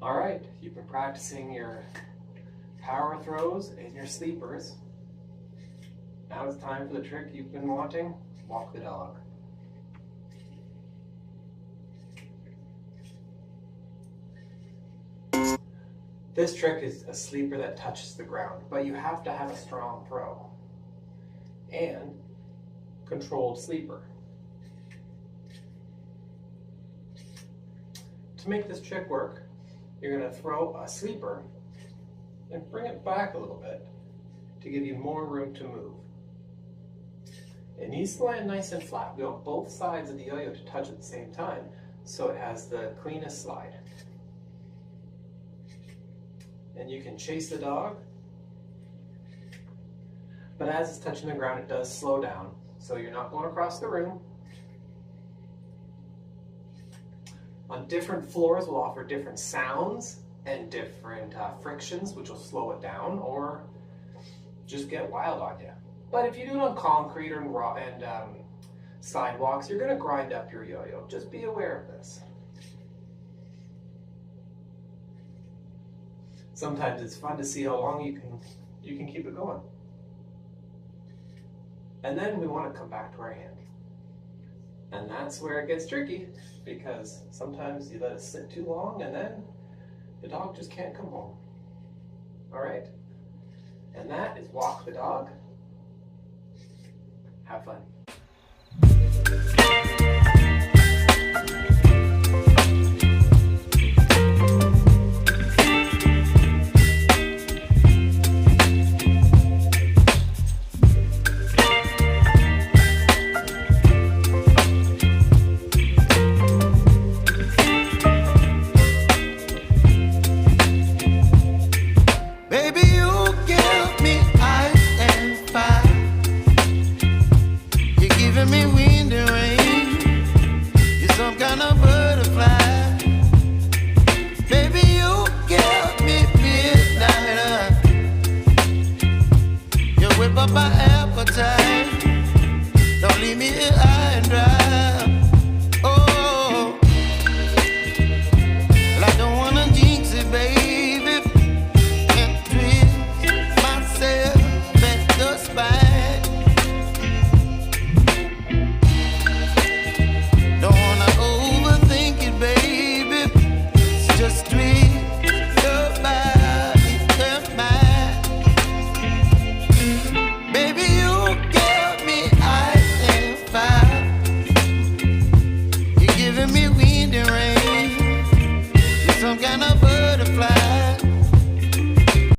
All right, you've been practicing your power throws and your sleepers. Now it's time for the trick you've been wanting, walk the dog. This trick is a sleeper that touches the ground, but you have to have a strong throw and controlled sleeper. To make this trick work, you're going to throw a sleeper and bring it back a little bit to give you more room to move. It needs to land nice and flat. We want both sides of the yo-yo to touch at the same time so it has the cleanest slide. And you can chase the dog, but as it's touching the ground it does slow down, so you're not going across the room. On different floors we'll offer different sounds and different frictions which will slow it down or just get wild on you. But if you do it on concrete or sidewalks, you're going to grind up your yo-yo. Just be aware of this. Sometimes it's fun to see how long you can keep it going. And then we want to come back to our hand. And that's where it gets tricky, because sometimes you let it sit too long and then the dog just can't come home. All right? And that is walk the dog. Have fun. Don't leave me here high and dry. Oh, well, I don't wanna jinx it, baby, and twist myself at the spine. Don't wanna overthink it, baby. It's just twist your body and mine. Baby, you give me ice and fire. You're giving me wind and rain. You're some kind of butterfly.